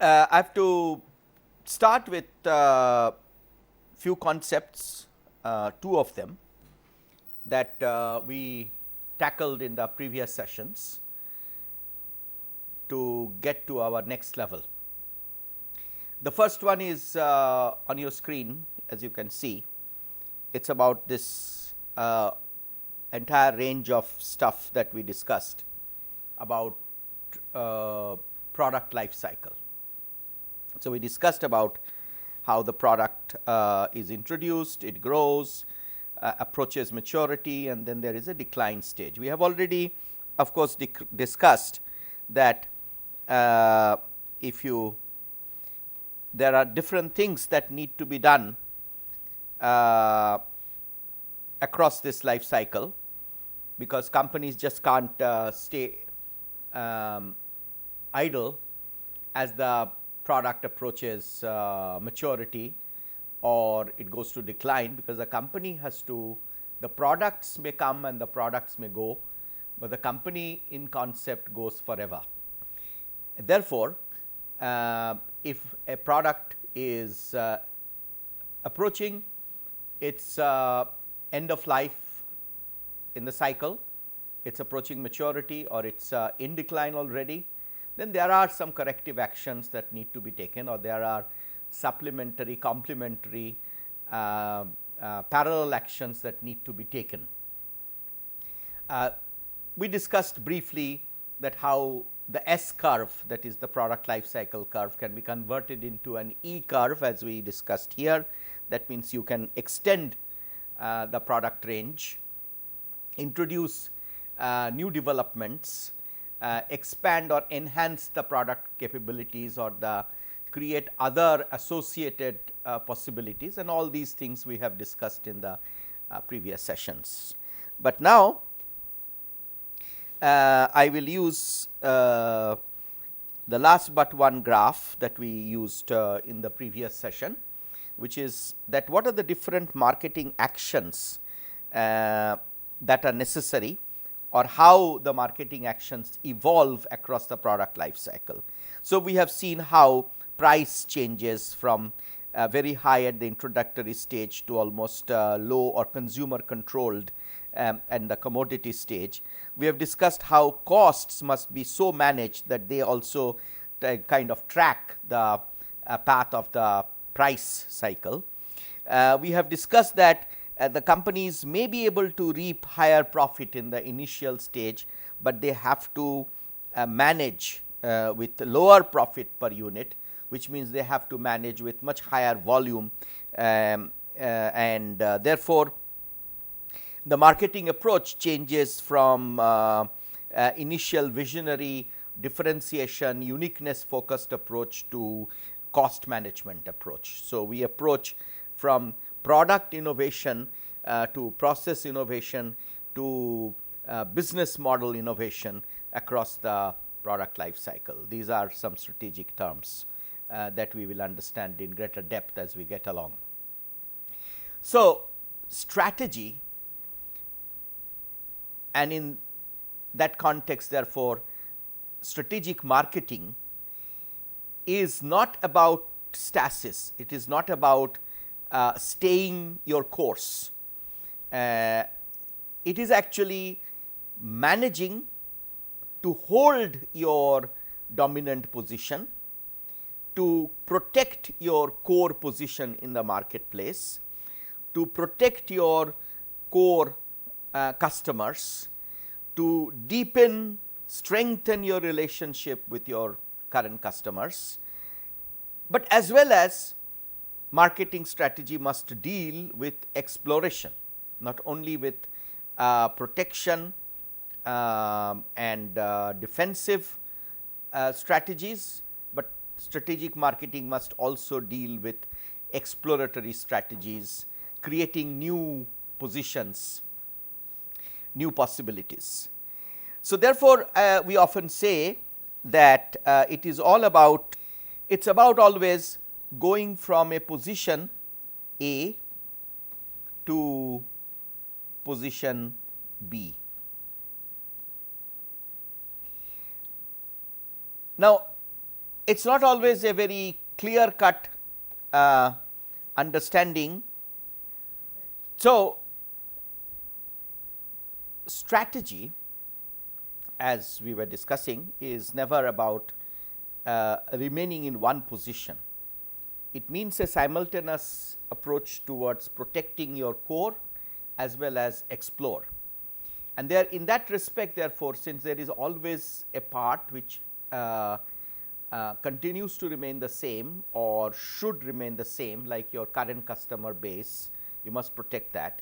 I have to start with few concepts, two of them that we tackled in the previous sessions to get to our next level. The first one is on your screen, as you can see. It is about this entire range of stuff that we discussed about product life cycle. So, we discussed about how the product is introduced, it grows, approaches maturity, and then there is a decline stage. We have already of course discussed that there are different things that need to be done across this life cycle, because companies just can't stay idle as the product approaches maturity or it goes to decline, because the company has to, the products may come and the products may go, but the company in concept goes forever. Therefore, if a product is approaching its end of life in the cycle, it is approaching maturity or it is in decline already, then there are some corrective actions that need to be taken, or there are supplementary, complementary, parallel actions that need to be taken. We discussed briefly that how the S curve, that is the product life cycle curve, can be converted into an E curve, as we discussed here. That means you can extend the product range, introduce new developments, expand or enhance the product capabilities, or the create other associated possibilities, and all these things we have discussed in the previous sessions. But now, I will use the last but one graph that we used in the previous session, which is that what are the different marketing actions that are necessary, or how the marketing actions evolve across the product life cycle. So, we have seen how price changes from very high at the introductory stage to almost low or consumer controlled and the commodity stage. We have discussed how costs must be so managed that they also kind of track the path of the price cycle. We have discussed that the companies may be able to reap higher profit in the initial stage, but they have to manage with lower profit per unit, which means they have to manage with much higher volume, and therefore, the marketing approach changes from initial visionary differentiation, uniqueness focused approach to cost management approach. So, we approach from product innovation to process innovation to business model innovation across the product life cycle. These are some strategic terms that we will understand in greater depth as we get along. So, strategy, and in that context, therefore, strategic marketing is not about stasis, it is not about staying your course. It is actually managing to hold your dominant position, to protect your core position in the marketplace, to protect your core customers, to deepen, strengthen your relationship with your current customers, but as well as marketing strategy must deal with exploration, not only with protection and defensive strategies, but strategic marketing must also deal with exploratory strategies, creating new positions, new possibilities. So, therefore, we often say that it is all about, it is about always going from a position A to position B. Now, it is not always a very clear cut understanding. So, strategy, as we were discussing, is never about remaining in one position. It means a simultaneous approach towards protecting your core as well as explore. And there, in that respect, therefore, since there is always a part which continues to remain the same or should remain the same, like your current customer base, you must protect that.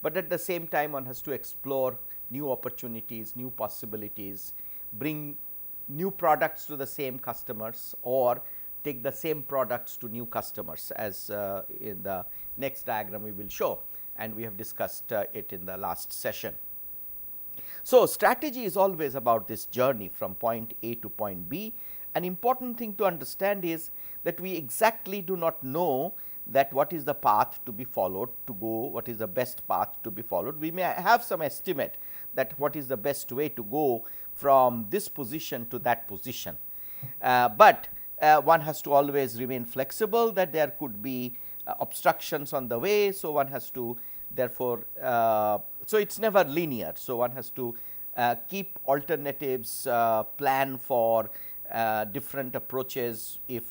But at the same time, one has to explore new opportunities, new possibilities, bring new products to the same customers, or take the same products to new customers, as in the next diagram we will show, and we have discussed it in the last session. So, strategy is always about this journey from point A to point B. An important thing to understand is that we exactly do not know that what is the path to be followed to go, what is the best path to be followed. We may have some estimate that what is the best way to go from this position to that position, but one has to always remain flexible, that there could be obstructions on the way. So, one has to therefore, so it is never linear. So, one has to keep alternatives, plan for different approaches if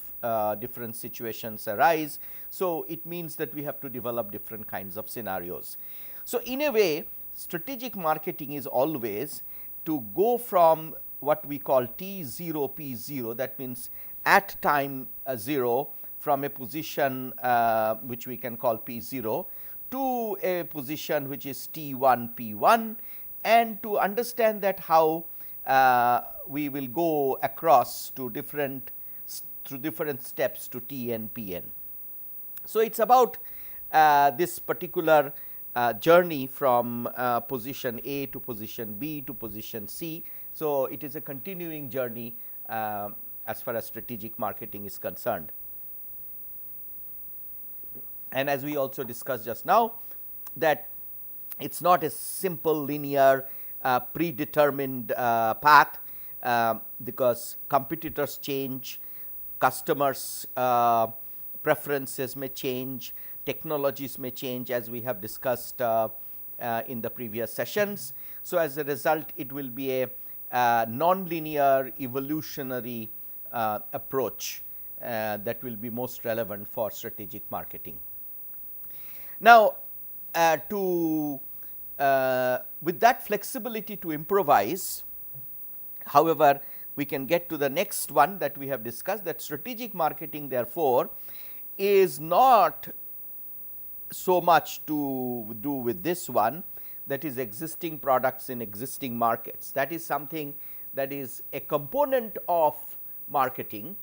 different situations arise. So, it means that we have to develop different kinds of scenarios. So, in a way, strategic marketing is always to go from what we call T0 P0, that means at time 0, from a position which we can call P0 to a position which is T1 P1, and to understand that how we will go across to different steps to Tn Pn. So, it is about this particular journey from position A to position B to position C. So, it is a continuing journey as far as strategic marketing is concerned. And as we also discussed just now, that it is not a simple linear predetermined path, because competitors change, customers preferences may change, technologies may change, as we have discussed in the previous sessions. So, as a result, it will be a non-linear evolutionary approach that will be most relevant for strategic marketing. Now, with that flexibility to improvise, however, we can get to the next one that we have discussed, that strategic marketing therefore is not so much to do with this one, that is existing products in existing markets. That is something that is a component of marketing,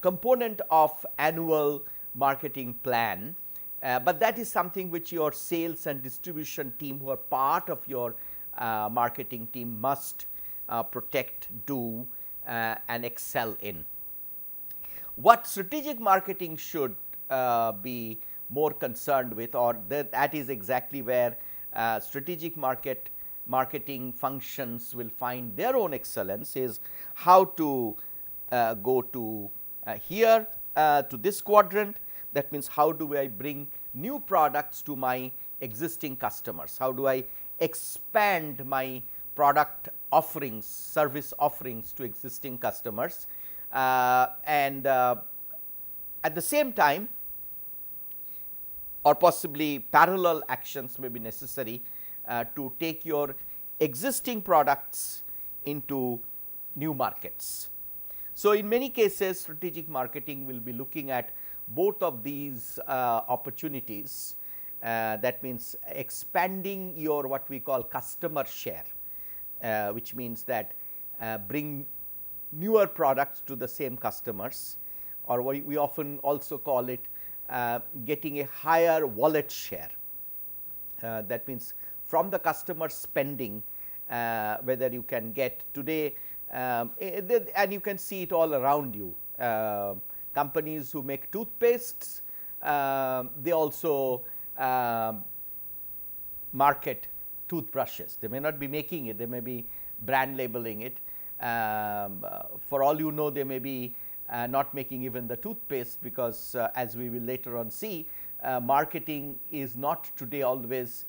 component of annual marketing plan, but that is something which your sales and distribution team, who are part of your marketing team, must protect, do and excel in. What strategic marketing should be more concerned with, or that is exactly where strategic marketing functions will find their own excellence, is how to go to here to this quadrant. That means, how do I bring new products to my existing customers? How do I expand my product offerings, service offerings to existing customers, and at the same time, or possibly parallel actions may be necessary to take your existing products into new markets. So, in many cases, strategic marketing will be looking at both of these opportunities. That means, expanding your what we call customer share, which means that bring newer products to the same customers, or we often also call it getting a higher wallet share. That means, from the customer spending, whether you can get today, and you can see it all around you. Companies who make toothpastes, they also market toothbrushes. They may not be making it, they may be brand labeling it. For all you know, they may be not making even the toothpaste, because as we will later on see, marketing is not today always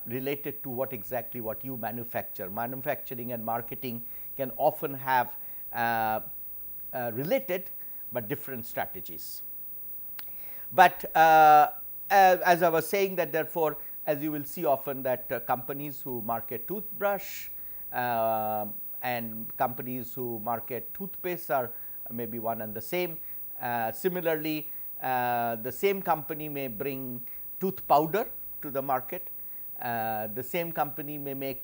related to what exactly what you manufacture. Manufacturing and marketing can often have related but different strategies. But as I was saying, that therefore, as you will see often, that companies who market toothbrush and companies who market toothpaste are maybe one and the same. Similarly, the same company may bring tooth powder to the market. The same company may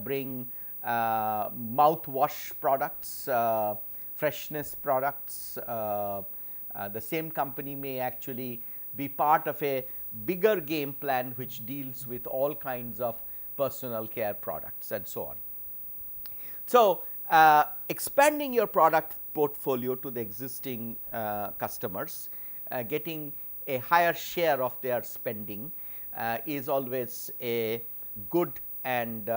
bring mouthwash products, freshness products. The same company may actually be part of a bigger game plan which deals with all kinds of personal care products and so on. So, expanding your product portfolio to the existing customers, getting a higher share of their spending is always a good and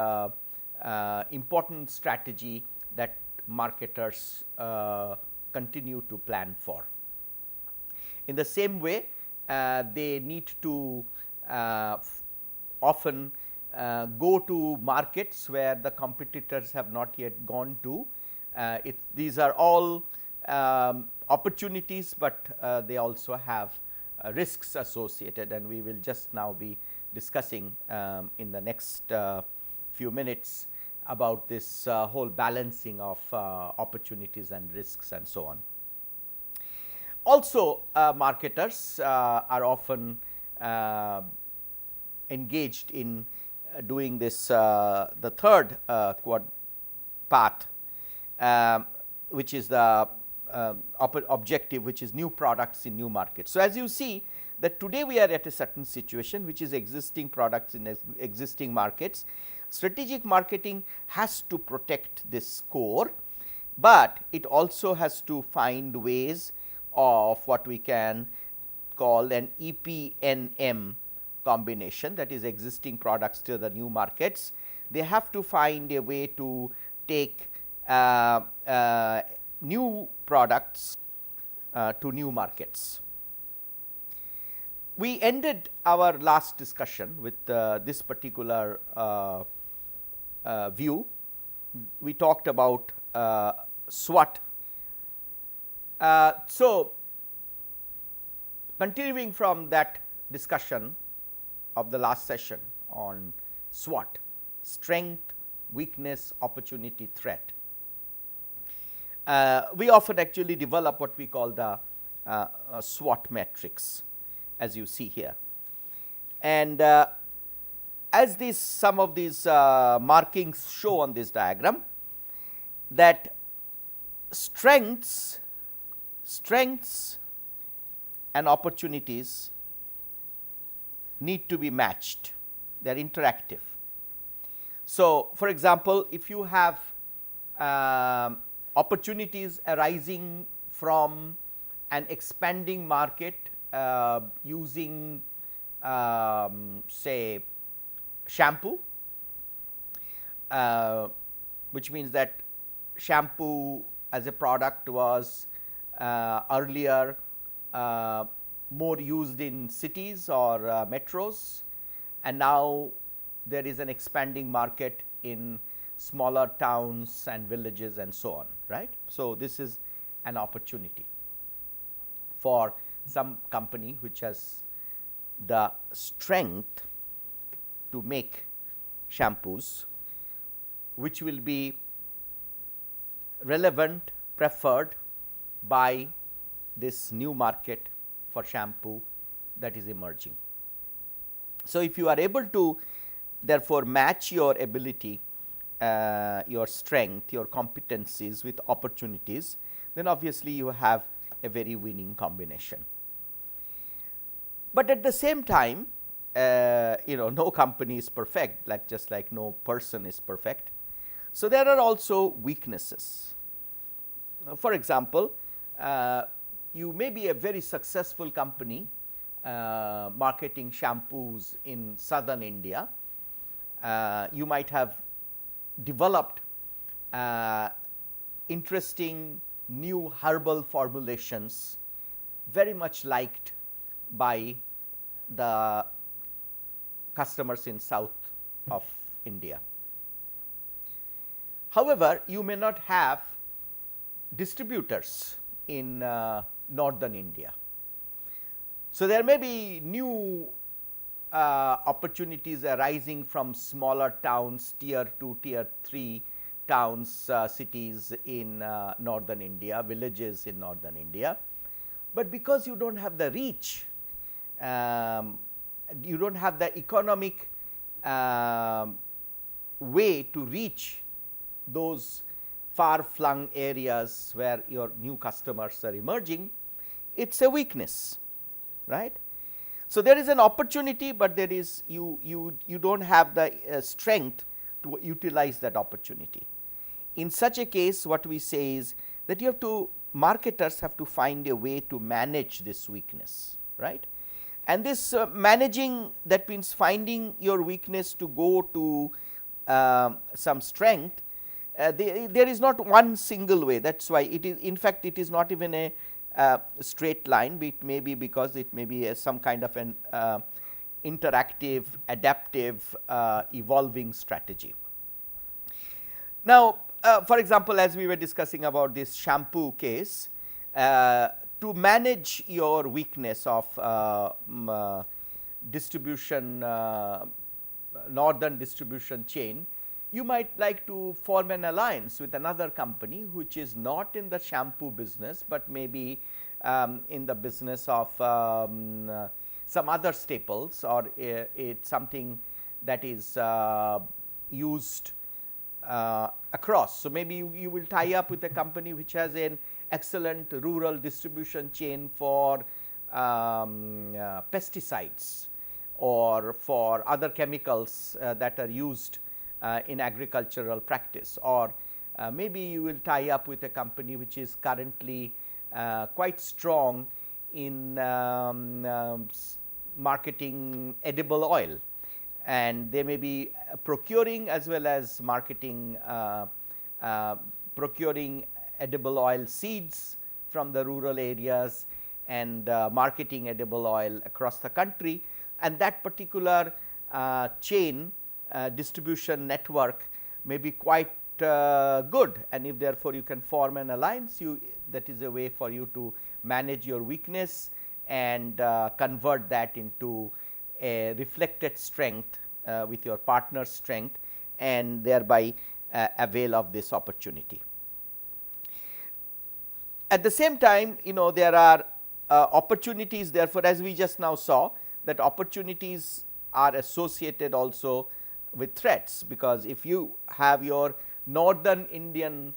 important strategy that marketers continue to plan for. In the same way, they need to often go to markets where the competitors have not yet gone to. These are all opportunities, but they also have risks associated, and we will just now be discussing in the next few minutes about this whole balancing of opportunities and risks and so on. Also, marketers are often engaged in doing this the third path, which is the objective, which is new products in new markets. So, as you see that today we are at a certain situation which is existing products in existing markets. Strategic marketing has to protect this core, but it also has to find ways of what we can call an EPNM combination, that is existing products to the new markets. They have to find a way to take new products to new markets. We ended our last discussion with this particular view. We talked about SWOT. So, continuing from that discussion of the last session on SWOT, strength, weakness, opportunity, threat, we often actually develop what we call the SWOT matrix, as you see here. And as some of these markings show on this diagram, that strengths and opportunities need to be matched, they are interactive. So, for example, if you have opportunities arising from an expanding market using say shampoo, which means that shampoo as a product was earlier more used in cities or metros, and now there is an expanding market in smaller towns and villages and so on, right. So, this is an opportunity for some company which has the strength to make shampoos which will be relevant, preferred by this new market for shampoo that is emerging. So, if you are able to therefore match your ability, your strength, your competencies with opportunities, then obviously you have a very winning combination. But at the same time, no company is perfect, like just like no person is perfect. So, there are also weaknesses. For example, you may be a very successful company marketing shampoos in southern India. You might have developed interesting new herbal formulations very much liked by the customers in south of India. However, you may not have distributors in northern India. So, there may be new opportunities arising from smaller towns, tier 2, tier 3 towns, cities in northern India, villages in northern India. But because you do not have the reach, you do not have the economic way to reach those far flung areas where your new customers are emerging, it is a weakness, right. So, there is an opportunity, but there is you do not have the strength to utilize that opportunity. In such a case, what we say is that you have to, marketers have to find a way to manage this weakness, right. And this managing, that means finding your weakness to go to some strength. There is not one single way, that is why it is, in fact, it is not even a straight line, it may be because it may be some kind of an interactive, adaptive, evolving strategy. Now, for example, as we were discussing about this shampoo case, to manage your weakness of distribution, northern distribution chain, you might like to form an alliance with another company which is not in the shampoo business, but maybe in the business of some other staples, or it's something that is used across. So, maybe you will tie up with a company which has an excellent rural distribution chain for pesticides or for other chemicals that are used in agricultural practice, or maybe you will tie up with a company which is currently quite strong in marketing edible oil, and they may be procuring as well as marketing, procuring edible oil seeds from the rural areas and marketing edible oil across the country, and that particular chain distribution network may be quite good, and if therefore you can form an alliance, that is a way for you to manage your weakness and convert that into a reflected strength with your partner's strength, and thereby avail of this opportunity. At the same time, there are opportunities, therefore, as we just now saw, that opportunities are associated also with threats, because if you have your northern Indian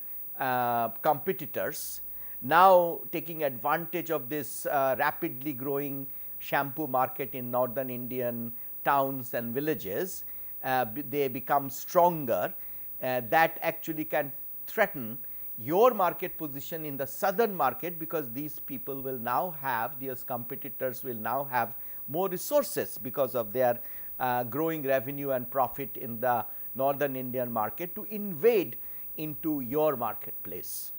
competitors now taking advantage of this rapidly growing shampoo market in northern Indian towns and villages, they become stronger, that actually can threaten your market position in the southern market, because these people will now have, these competitors will now have more resources because of their growing revenue and profit in the northern Indian market to invade into your marketplace.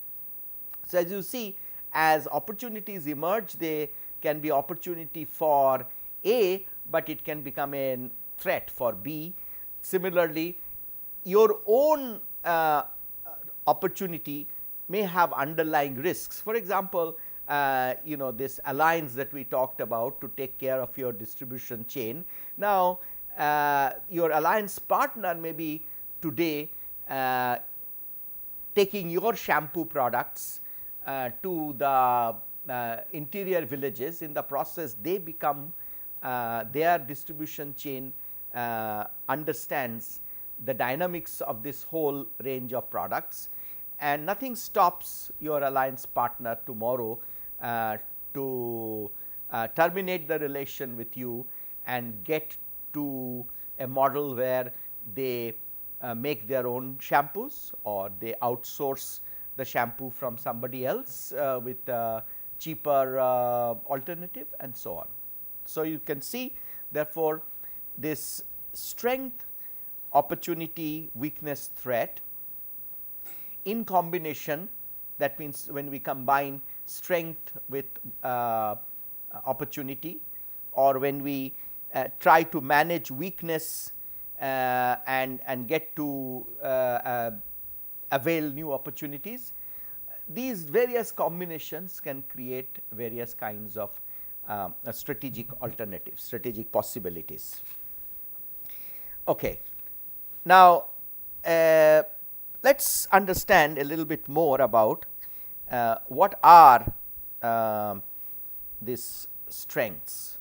So, as you see, as opportunities emerge, they can be opportunity for A, but it can become a threat for B. Similarly, your own opportunity may have underlying risks. For example, this alliance that we talked about to take care of your distribution chain. Now, your alliance partner may be today taking your shampoo products to the interior villages. In the process, they become their distribution chain understands the dynamics of this whole range of products, and nothing stops your alliance partner tomorrow to terminate the relation with you and get to a model where they make their own shampoos, or they outsource the shampoo from somebody else with a cheaper alternative, and so on. So, you can see, therefore, this strength, opportunity, weakness, threat in combination that means when we combine strength with opportunity, or when we try to manage weakness and get to avail new opportunities. These various combinations can create various kinds of strategic alternatives, strategic possibilities. Okay. Now, let us understand a little bit more about what are these strengths.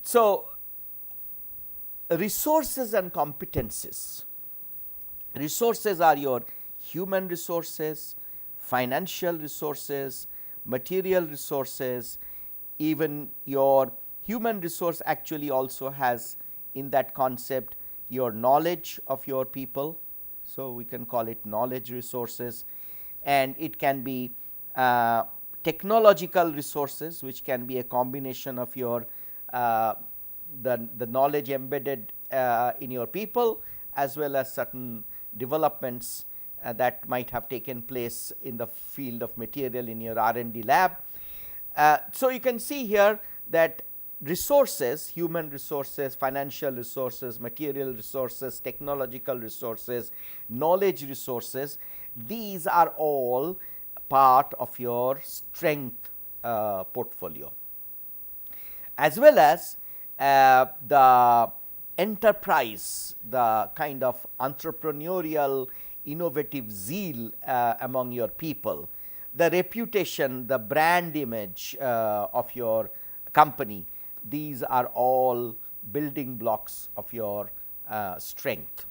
So, resources and competencies. Resources are your human resources, financial resources, material resources. Even your human resource actually also has in that concept your knowledge of your people. So, we can call it knowledge resources, and it can be technological resources, which can be a combination of your the knowledge embedded in your people, as well as certain developments that might have taken place in the field of material in your R&D lab. So, you can see here that resources, human resources, financial resources, material resources, technological resources, knowledge resources, these are all part of your strength portfolio, as well as the enterprise, the kind of entrepreneurial innovative zeal among your people, the reputation, the brand image of your company. These are all building blocks of your strength.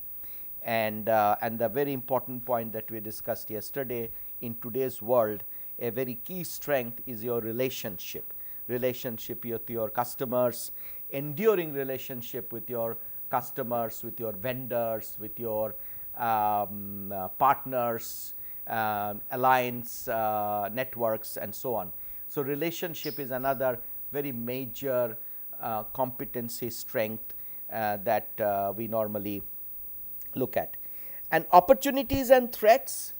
And the very important point that we discussed yesterday, in today's world, a very key strength is your relationship with your customers, enduring relationship with your customers, with your vendors, with your partners, alliance networks, and so on. So, relationship is another very major competency strength that we normally look at. And opportunities and threats,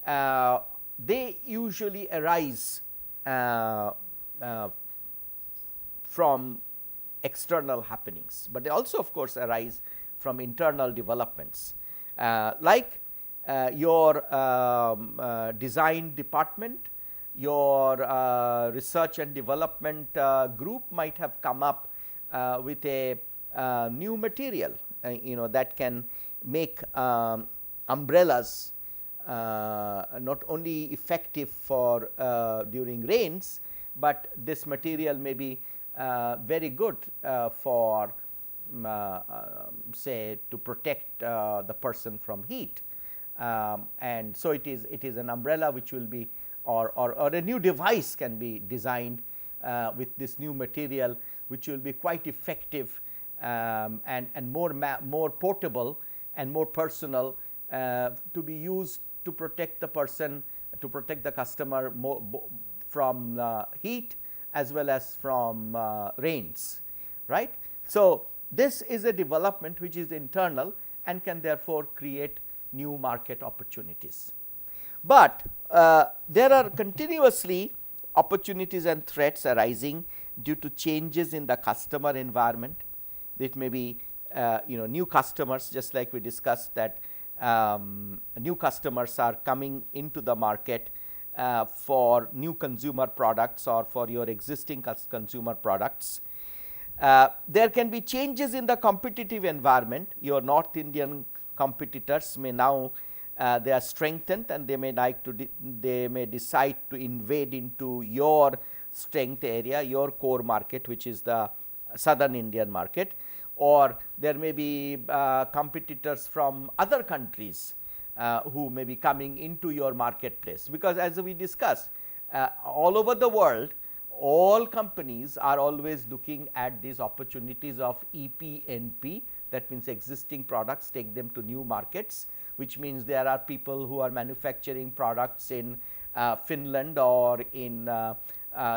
they usually arise from external happenings, but they also of course arise from internal developments, like your design department, your research and development group might have come up with a new material, that can make umbrellas not only effective for during rains, but this material may be very good for say to protect the person from heat, and so it is an umbrella which will be, or a new device can be designed with this new material, which will be quite effective and more portable and more personal to be used to protect the person, to protect the customer from heat as well as from rains, right. So, this is a development which is internal and can therefore create new market opportunities. But there are continuously opportunities and threats arising due to changes in the customer environment. It may be new customers, just like we discussed that new customers are coming into the market for new consumer products or for your existing consumer products. There can be changes in the competitive environment. Your North Indian competitors may now they are strengthened, and they may decide to invade into your strength area, your core market, which is the southern Indian market, or there may be competitors from other countries who may be coming into your marketplace, because as we discussed, all over the world, all companies are always looking at these opportunities of EP&P, that means existing products, take them to new markets, which means there are people who are manufacturing products in Finland or in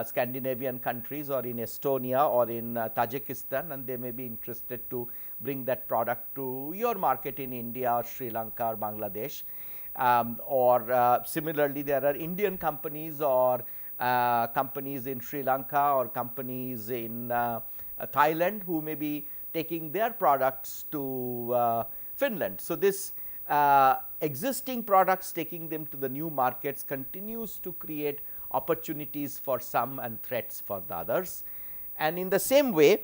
Scandinavian countries or in Estonia or in Tajikistan, and they may be interested to bring that product to your market in India or Sri Lanka or Bangladesh. or similarly there are Indian companies or companies in Sri Lanka or companies in Thailand who may be taking their products to Finland. So, this existing products taking them to the new markets continues to create opportunities for some and threats for the others. And in the same way,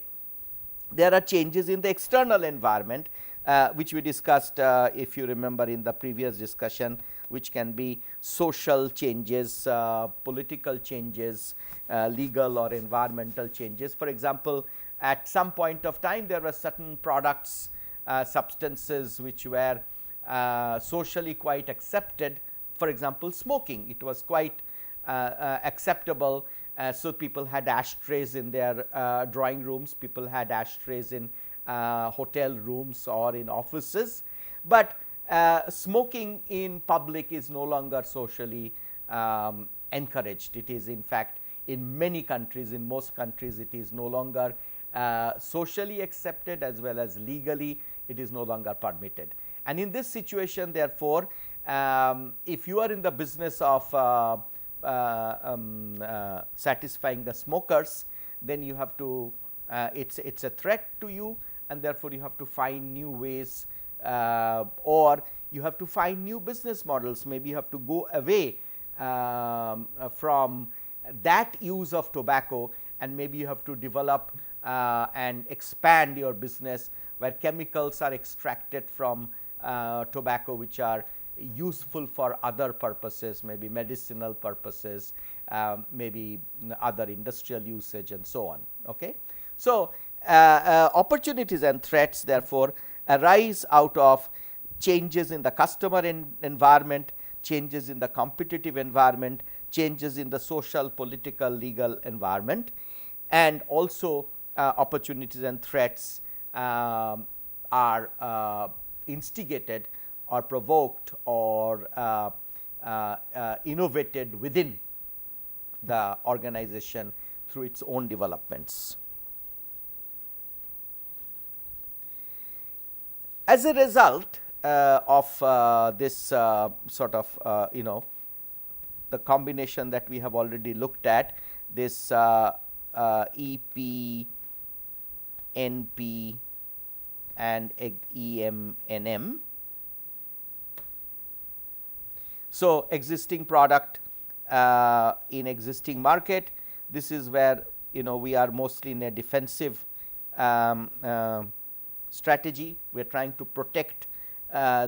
there are changes in the external environment, which we discussed if you remember in the previous discussion, which can be social changes, political changes, legal or environmental changes. For example, at some point of time there were certain products, substances which were socially quite accepted. For example, smoking, it was quite acceptable. So, people had ashtrays in their drawing rooms, people had ashtrays in hotel rooms or in offices, but smoking in public is no longer socially encouraged. It is in fact in many countries, in most countries it is no longer socially accepted as well as legally it is no longer permitted. And in this situation, therefore, if you are in the business of satisfying the smokers, then you have to it's a threat to you, and therefore, you have to find new ways or you have to find new business models. Maybe you have to go away from that use of tobacco, and maybe you have to develop and expand your business where chemicals are extracted from tobacco which are useful for other purposes, maybe medicinal purposes, maybe other industrial usage and so on. Okay. So, opportunities and threats therefore arise out of changes in the customer environment, changes in the competitive environment, changes in the social, political, legal environment, and also opportunities and threats are instigated or provoked or innovated within the organization through its own developments. As a result of this sort of the combination that we have already looked at, this EP, NP and EMNM. So, existing product in existing market, this is where we are mostly in a defensive strategy. We are trying to protect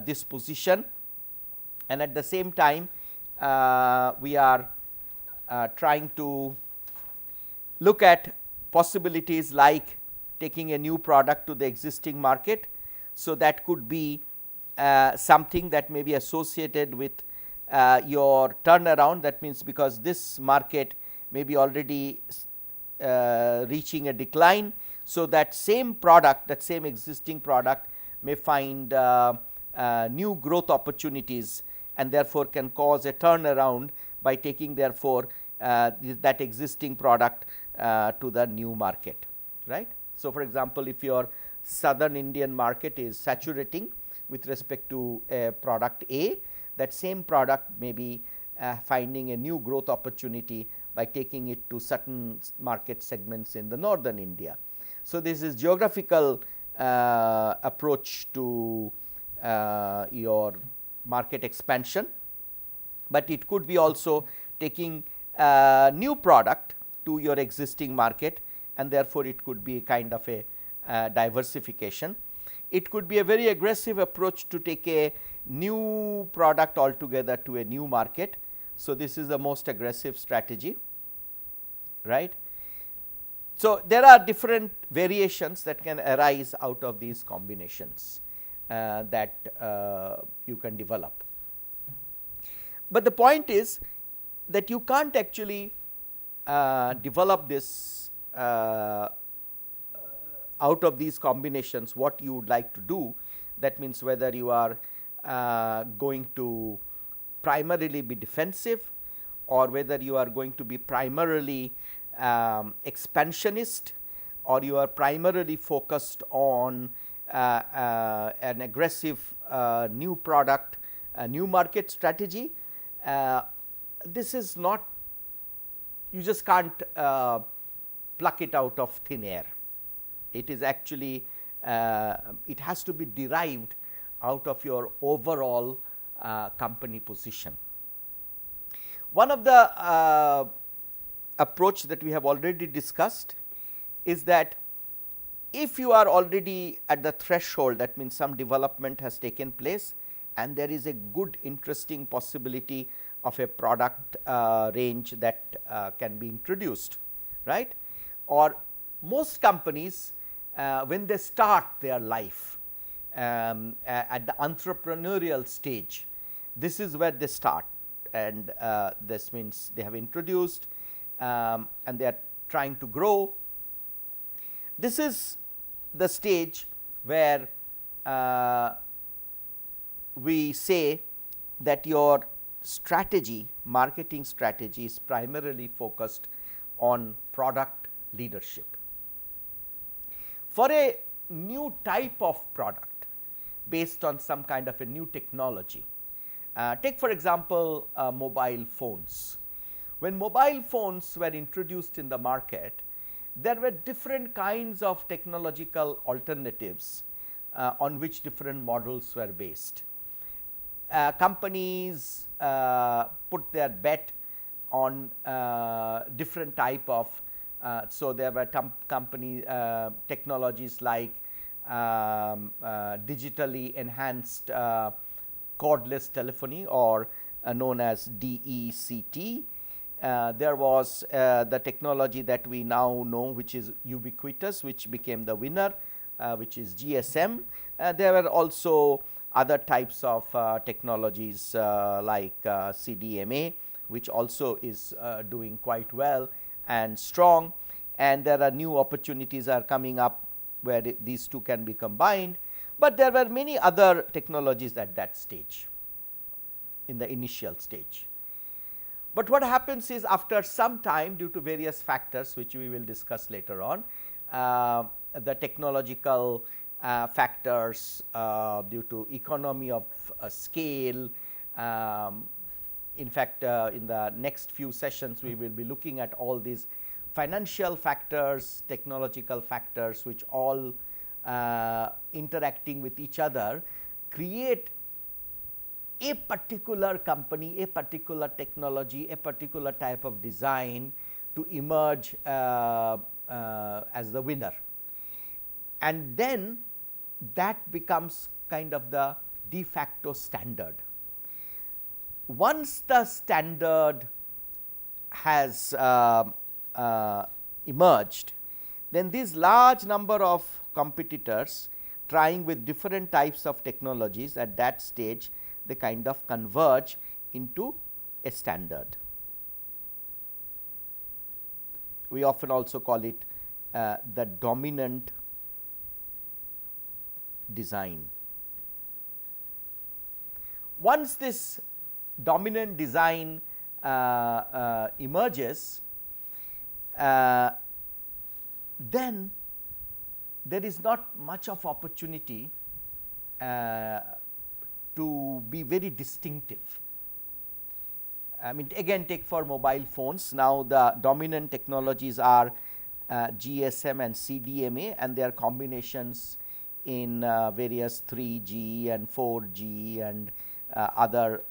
this position, and at the same time we are trying to look at possibilities like taking a new product to the existing market. So, that could be something that may be associated with your turnaround. That means, because this market may be already reaching a decline. So, that same product, that same existing product may find new growth opportunities, and therefore, can cause a turnaround by taking therefore that existing product to the new market, right. So, for example, if your southern Indian market is saturating with respect to a product A, that same product may be finding a new growth opportunity by taking it to certain market segments in the northern India. So, this is geographical approach to your market expansion, but it could be also taking new product to your existing market, and therefore, it could be kind of a diversification. It could be a very aggressive approach to take a new product altogether to a new market. So, this is the most aggressive strategy, right. So, there are different variations that can arise out of these combinations that you can develop. But the point is that you can't actually develop this out of these combinations what you would like to do. That means, whether you are going to primarily be defensive, or whether you are going to be primarily expansionist, or you are primarily focused on an aggressive new product a new market strategy. This is not, you just can't pluck it out of thin air. It is actually, it has to be derived out of your overall company position. One of the approach that we have already discussed is that if you are already at the threshold, that means some development has taken place and there is a good interesting possibility of a product range that can be introduced, right. Or most companies when they start their life at the entrepreneurial stage, this is where they start, and this means they have introduced and they are trying to grow. This is the stage where we say that your strategy, marketing strategy, is primarily focused on product leadership. For a new type of product based on some kind of a new technology, take for example mobile phones. When mobile phones were introduced in the market, there were different kinds of technological alternatives on which different models were based. Companies put their bet on different type of, so there were company technologies like digitally enhanced cordless telephony, or known as DECT. There was the technology that we now know, which is ubiquitous, which became the winner, which is GSM. There were also other types of technologies like CDMA, which also is doing quite well and strong, and there are new opportunities are coming up where these two can be combined, but there were many other technologies at that stage, in the initial stage. But what happens is, after some time, due to various factors which we will discuss later on, the technological factors, due to economy of scale, in fact, in the next few sessions we will be looking at all these financial factors, technological factors, which all interacting with each other create a particular company, a particular technology, a particular type of design to emerge as the winner. And then that becomes kind of the de facto standard. Once the standard has emerged, then this large number of competitors trying with different types of technologies, at that stage they kind of converge into a standard. We often also call it the dominant design. Once this dominant design emerges, then there is not much of opportunity to be very distinctive. I mean, again, take for mobile phones. Now the dominant technologies are GSM and CDMA, and their combinations in various 3G and 4G and other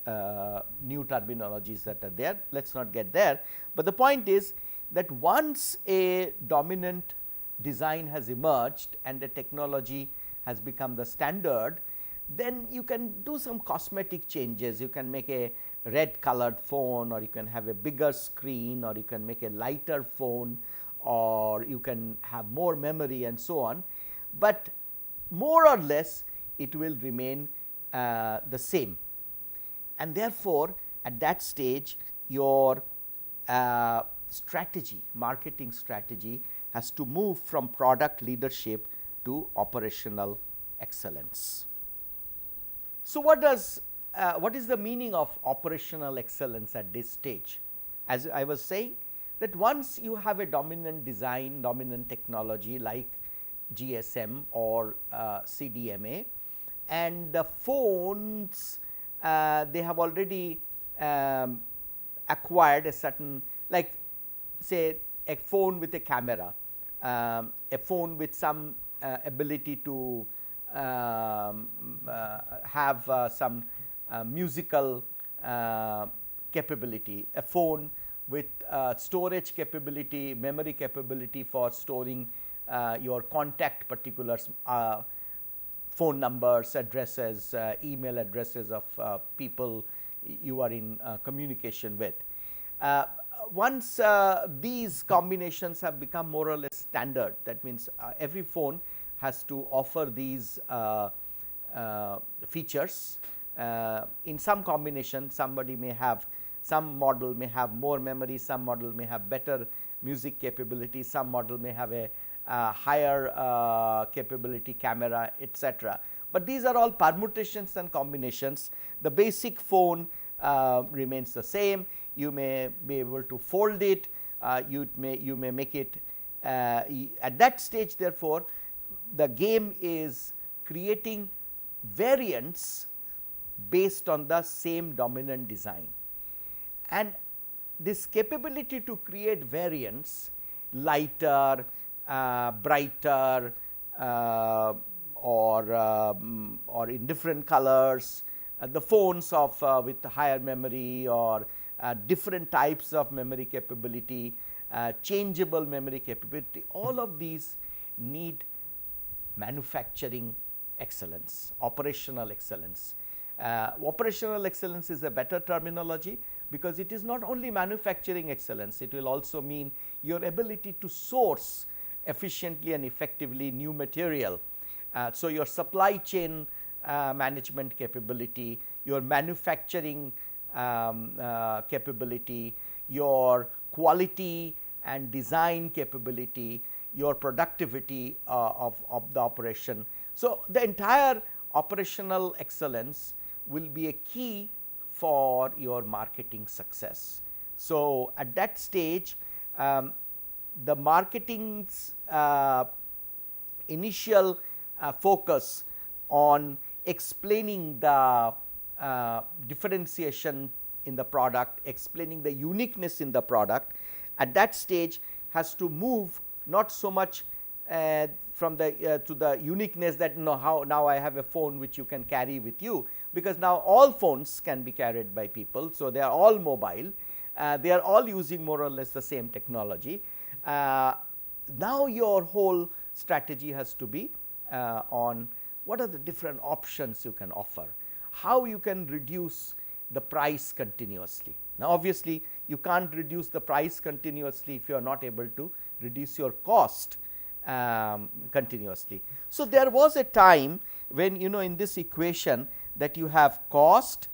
new terminologies that are there. Let us not get there, but the point is that once a dominant design has emerged and the technology has become the standard, then you can do some cosmetic changes. You can make a red colored phone, or you can have a bigger screen, or you can make a lighter phone, or you can have more memory and so on, but more or less it will remain the same. And therefore, at that stage your strategy, marketing strategy, has to move from product leadership to operational excellence. So, what is the meaning of operational excellence at this stage? As I was saying, that once you have a dominant design, dominant technology like GSM or CDMA, and the phones they have already acquired a certain, like say a phone with a camera, a phone with some ability to have some musical capability, a phone with storage capability, memory capability for storing your contact particulars, phone numbers, addresses, email addresses of people you are in communication with. Once these combinations have become more or less standard, that means every phone has to offer these features. In some combination, somebody may have, some model may have more memory, some model may have better music capability, some model may have a higher capability camera, etc. But these are all permutations and combinations. The basic phone remains the same. You may be able to fold it, you may make it at that stage. Therefore, the game is creating variants based on the same dominant design, and this capability to create variants, lighter, brighter, or in different colors, the phones of with higher memory, or different types of memory capability, changeable memory capability, all of these need manufacturing excellence, operational excellence. Operational excellence is a better terminology, because it is not only manufacturing excellence, it will also mean your ability to source efficiently and effectively new material. So, your supply chain management capability, your manufacturing capability, your quality and design capability, your productivity of the operation. So, the entire operational excellence will be a key for your marketing success. So, at that stage, the marketing's initial focus on explaining the differentiation in the product, explaining the uniqueness in the product, at that stage has to move not so much from the to the uniqueness that how now I have a phone which you can carry with you, because now all phones can be carried by people. So, they are all mobile, they are all using more or less the same technology. Now, your whole strategy has to be on what are the different options you can offer, how you can reduce the price continuously. Now, obviously, you can't reduce the price continuously if you are not able to reduce your cost continuously. So, there was a time when in this equation that you have cost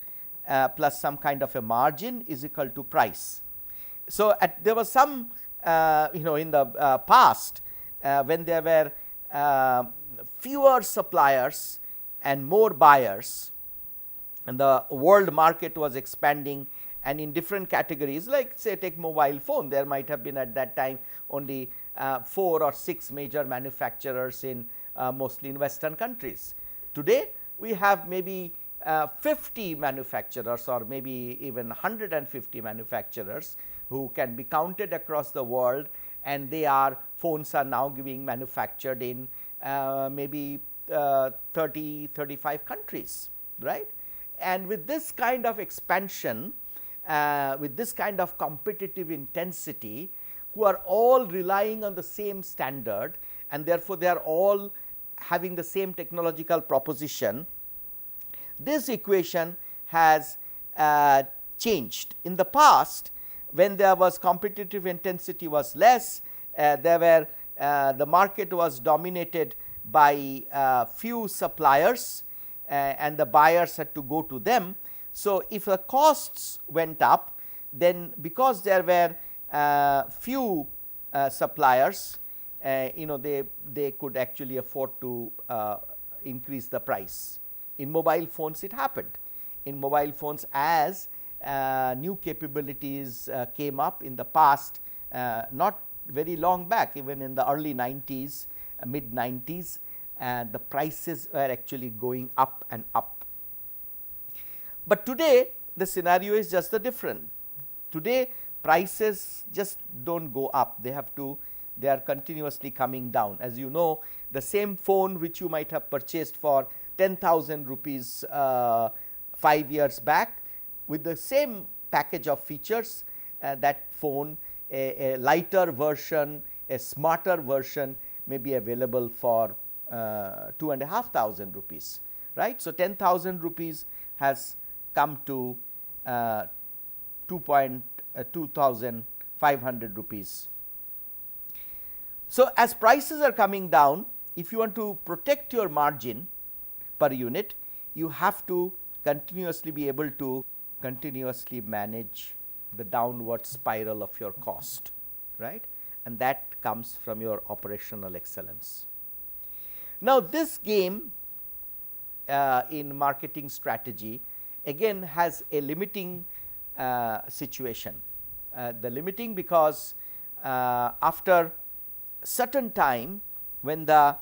plus some kind of a margin is equal to price. So, there was some in the past when there were fewer suppliers and more buyers, and the world market was expanding, and in different categories, like say take mobile phone, there might have been at that time only 4 or 6 major manufacturers in mostly in Western countries. Today, we have maybe 50 manufacturers, or maybe even 150 manufacturers who can be counted across the world, and phones are now being manufactured in maybe 30-35 countries, right. And with this kind of expansion, with this kind of competitive intensity, who are all relying on the same standard, and therefore, they are all having the same technological proposition, this equation has changed. In the past, when there was competitive intensity was less, the market was dominated by few suppliers, and the buyers had to go to them. So, if the costs went up, then because there were few suppliers, they could actually afford to increase the price. In mobile phones, it happened. In mobile phones, as new capabilities came up in the past, not very long back, even in the early 90s, mid 90s, the prices were actually going up and up. But today the scenario is just the different. Today prices just do not go up, they are continuously coming down. As you know, the same phone which you might have purchased for 10,000 rupees 5 years back, with the same package of features, that phone, a lighter version, a smarter version may be available for 2,500 rupees, right. So, 10,000 rupees has come to 2,500 rupees. So, as prices are coming down, if you want to protect your margin per unit, you have to continuously be able to continuously manage the downward spiral of your cost, right, and that comes from your operational excellence. Now, this game in marketing strategy again has a limiting situation. The limiting because after certain time, when the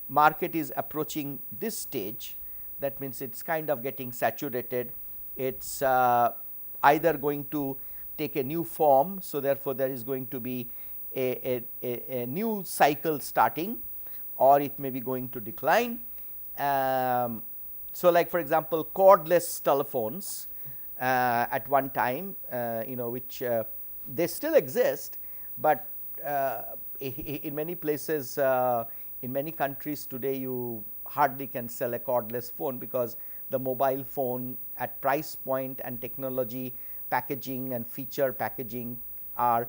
market is approaching this stage, that means it is kind of getting saturated, it is either going to take a new form. So, therefore, there is going to be a new cycle starting, or it may be going to decline. So, like for example, cordless telephones at one time, which they still exist, but in many places, in many countries today, you hardly can sell a cordless phone, because the mobile phone at price point and technology packaging and feature packaging are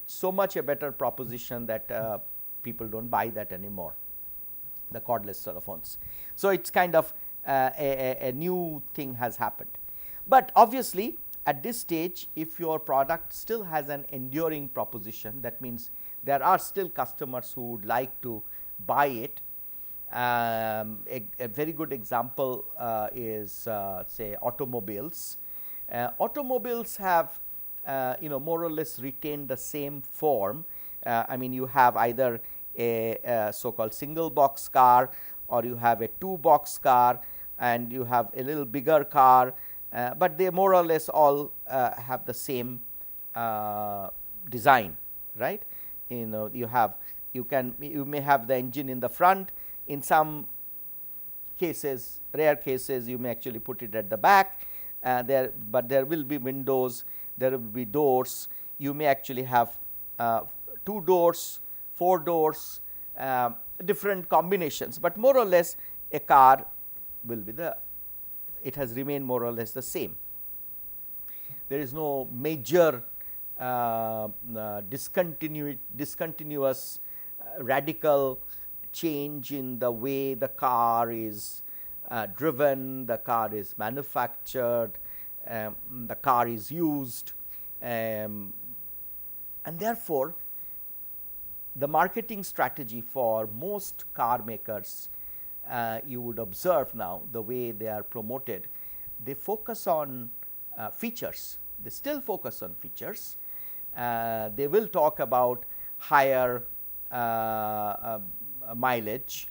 so much a better proposition that people do not buy that anymore, the cordless telephones. So, it is kind of a new thing has happened. But obviously, at this stage, if your product still has an enduring proposition, that means there are still customers who would like to buy it. A very good example is say automobiles. Automobiles have more or less retained the same form. I mean, you have either a so called single box car, or you have a 2-box car, and you have a little bigger car, but they more or less all have the same design, right. You may have the engine in the front. In some cases, rare cases, you may actually put it at the back, but there will be windows, there will be doors. You may actually have 2 doors, 4 doors, different combinations, but more or less a car will be it has remained more or less the same. There is no major discontinuous radical change in the way the car is driven, the car is manufactured, the car is used, and therefore, the marketing strategy for most car makers, you would observe now the way they are promoted, they focus on features. They still focus on features. They will talk about higher mileage,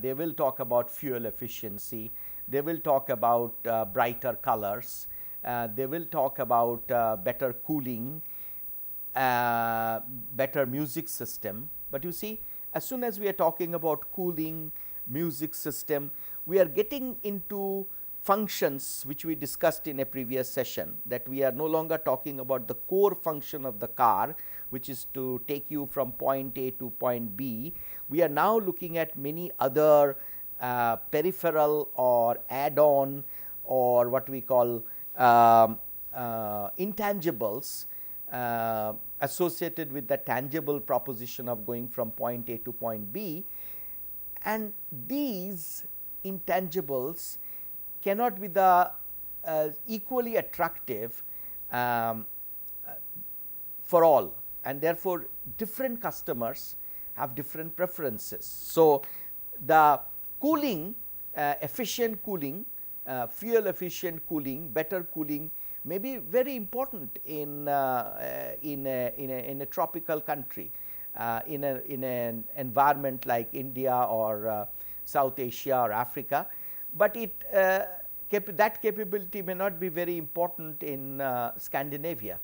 they will talk about fuel efficiency, they will talk about brighter colors, they will talk about better cooling, better music system. But you see, as soon as we are talking about cooling, music system, we are getting into functions which we discussed in a previous session, that we are no longer talking about the core function of the car, which is to take you from point A to point B. We are now looking at many other peripheral or add-on, or what we call intangibles associated with the tangible proposition of going from point A to point B, and these intangibles cannot be the equally attractive for all, and therefore, different customers have different preferences. So, the cooling, efficient cooling, fuel efficient cooling, better cooling may be very important in a tropical country, in an environment like India or South Asia or Africa, but it that capability may not be very important in Scandinavia.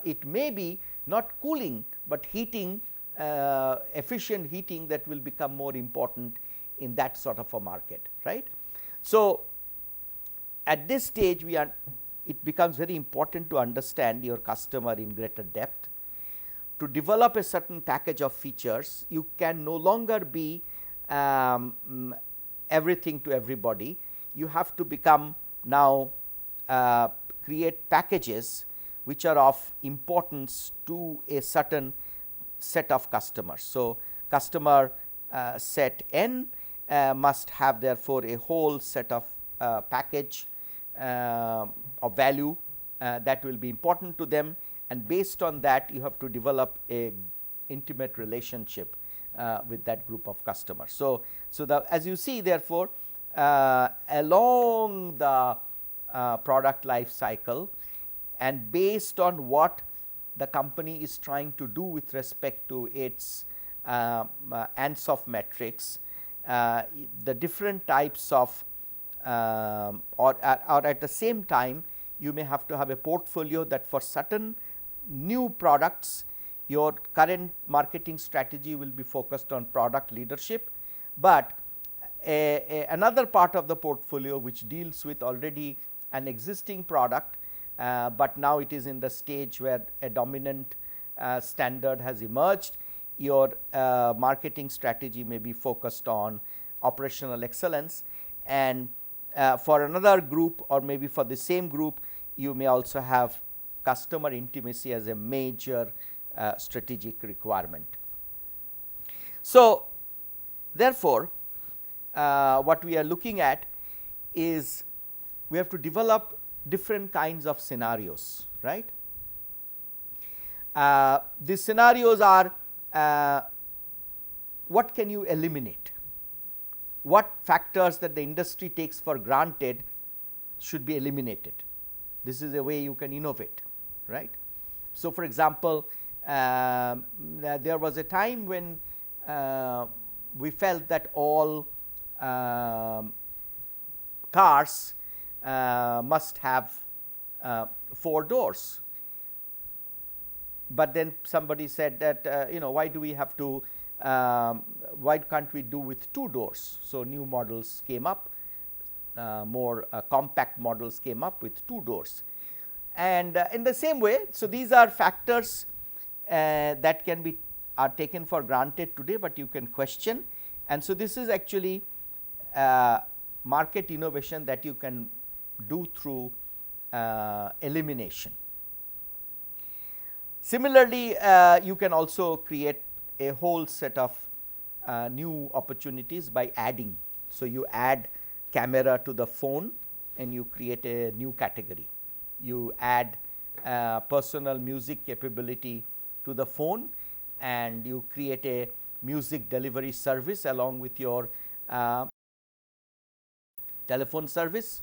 It may be not cooling, but heating, efficient heating, that will become more important in that sort of a market, right. So, at this stage it becomes very important to understand your customer in greater depth. To develop a certain package of features, you can no longer be everything to everybody. You have to become now create packages which are of importance to a certain set of customers. So, customer set N must have therefore a whole set of package of value that will be important to them, and based on that you have to develop a intimate relationship with that group of customers. So, as you see, therefore, along the product life cycle, and based on what the company is trying to do with respect to its ANSOF metrics, the different types of or at the same time you may have to have a portfolio that for certain new products your current marketing strategy will be focused on product leadership, but another part of the portfolio which deals with already an existing product, but now it is in the stage where a dominant standard has emerged. Your marketing strategy may be focused on operational excellence, and for another group or maybe for the same group you may also have customer intimacy as a major strategic requirement. So, therefore, what we are looking at is we have to develop different kinds of scenarios, right. These scenarios are what can you eliminate, what factors that the industry takes for granted should be eliminated. This is a way you can innovate, right. So, for example, there was a time when we felt that all cars must have 4 doors, but then somebody said that why do we have to why can't we do with 2 doors. So, new models came up, more compact models came up with 2 doors, and in the same way. So, these are factors that can be taken for granted today, but you can question, and so this is actually market innovation that you can do through elimination. Similarly, you can also create a whole set of new opportunities by adding. So, you add camera to the phone and you create a new category. You add personal music capability to the phone and you create a music delivery service along with your telephone service,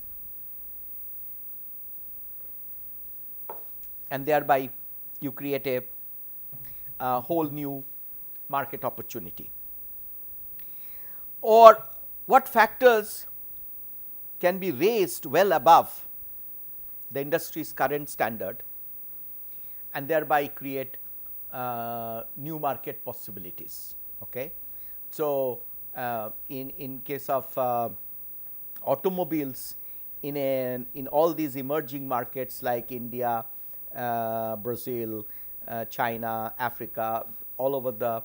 and thereby you create a whole new market opportunity. Or what factors can be raised well above the industry's current standard and thereby create new market possibilities. Okay. So, in case of automobiles, in all these emerging markets like India, Brazil, China, Africa, all over the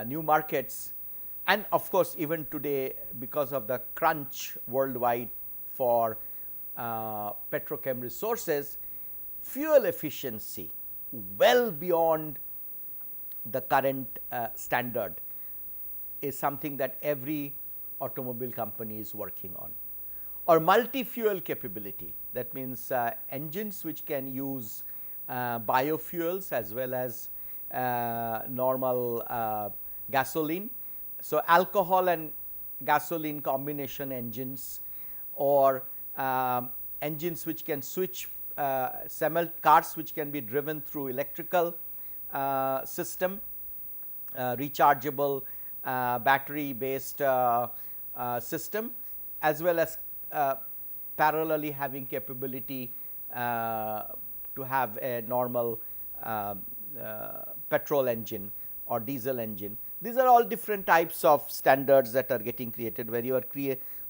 new markets, and of course, even today because of the crunch worldwide for petrochem resources, fuel efficiency well beyond the current standard is something that every automobile company is working on. Or multi-fuel capability, that means engines which can use biofuels as well as normal gasoline. So, alcohol and gasoline combination engines, or engines which can switch cars which can be driven through electrical system, rechargeable battery based system, as well as parallelly having capability to have a normal petrol engine or diesel engine. These are all different types of standards that are getting created, where you are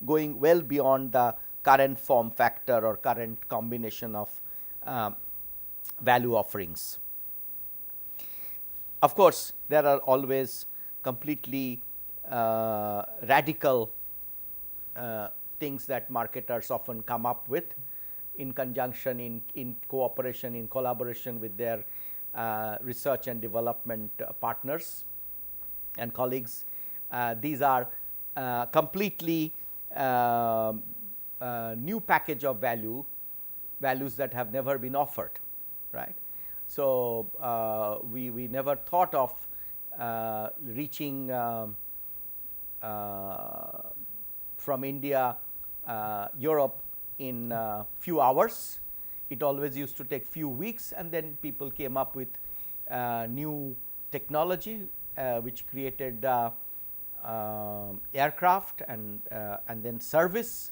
going well beyond the current form factor or current combination of value offerings. Of course, there are always completely radical things that marketers often come up with in conjunction, in cooperation, in collaboration with their research and development partners and colleagues. These are completely new package of values that have never been offered, right. So, we never thought of reaching from India, Europe in few hours. It always used to take few weeks, and then people came up with new technology which created aircraft and then service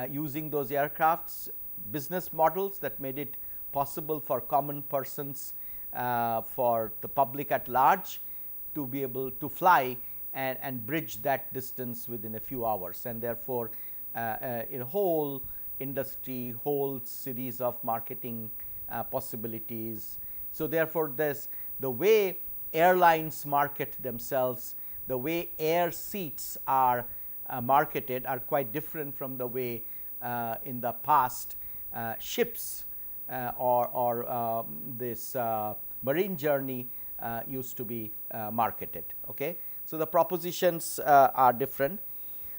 using those aircrafts, business models that made it possible for common persons, for the public at large to be able to fly and bridge that distance within a few hours, and therefore, in a whole industry, whole series of marketing possibilities. So, therefore, the way airlines market themselves, the way air seats are marketed are quite different from the way in the past ships or this marine journey used to be marketed. Okay. So, the propositions are different.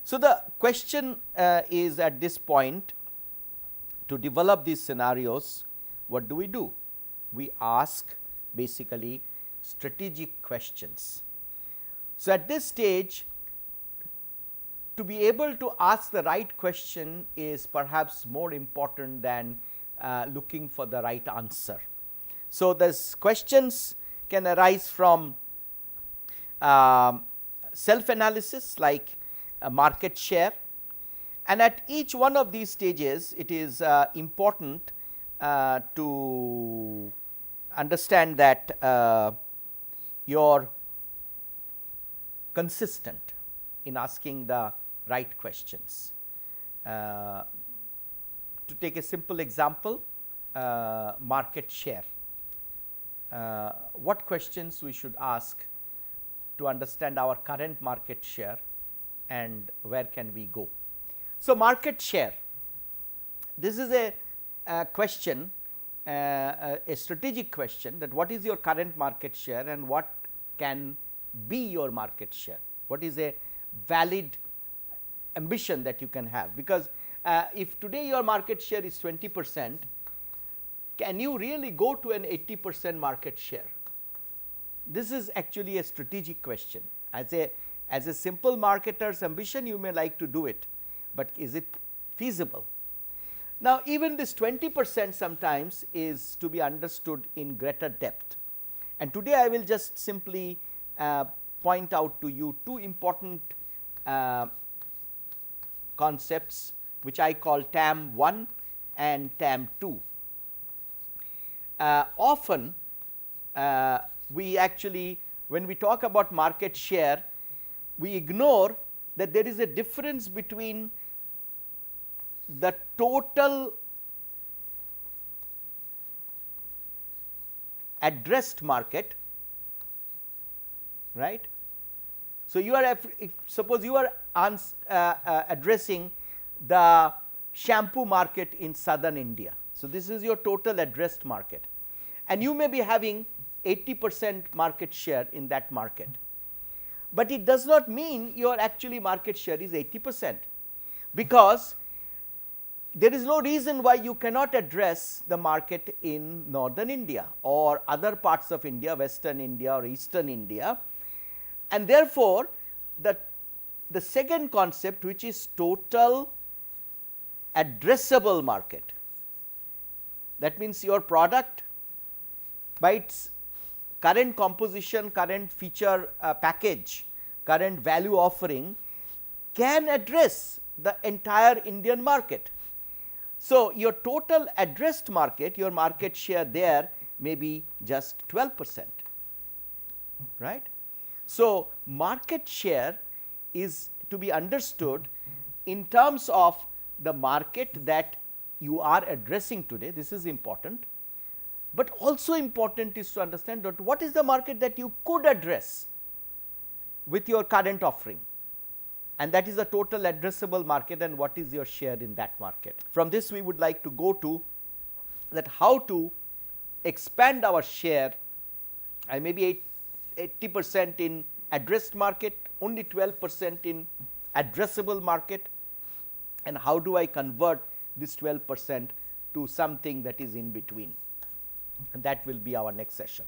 So, the question is at this point, to develop these scenarios, what do? We ask basically strategic questions. So, at this stage, to be able to ask the right question is perhaps more important than looking for the right answer. So, these questions can arise from self-analysis, like market share, and at each one of these stages it is important to understand that you're consistent in asking the right questions. To take a simple example, market share. What questions we should ask to understand our current market share and where can we go? So, market share, this is a question, a strategic question, that what is your current market share and what can be your market share, what is a valid ambition that you can have, because if today your market share is 20%, can you really go to an 80% market share? This is actually a strategic question. As a simple marketer's ambition, you may like to do it, but is it feasible? Now, even this 20% sometimes is to be understood in greater depth, and today I will just simply point out to you two important concepts which I call TAM 1 and TAM 2. Often we actually, when we talk about market share, we ignore that there is a difference between the total addressed market, right. So, you are suppose you are addressing the shampoo market in southern India. So, this is your total addressed market, and you may be having 80% market share in that market, but it does not mean your actually market share is 80%, because there is no reason why you cannot address the market in northern India or other parts of India, western India or eastern India. And therefore, the second concept, which is total addressable market, that means your product by its current composition, current feature package, current value offering can address the entire Indian market. So, your total addressed market, your market share there may be just 12%, right. So, market share is to be understood in terms of the market that you are addressing today. This is important, but also important is to understand that what is the market that you could address with your current offering, and that is the total addressable market, and what is your share in that market. From this we would like to go to that how to expand our share. I may be 80% in addressed market, only 12% in addressable market, and how do I convert this 12% to something that is in between, and that will be our next session.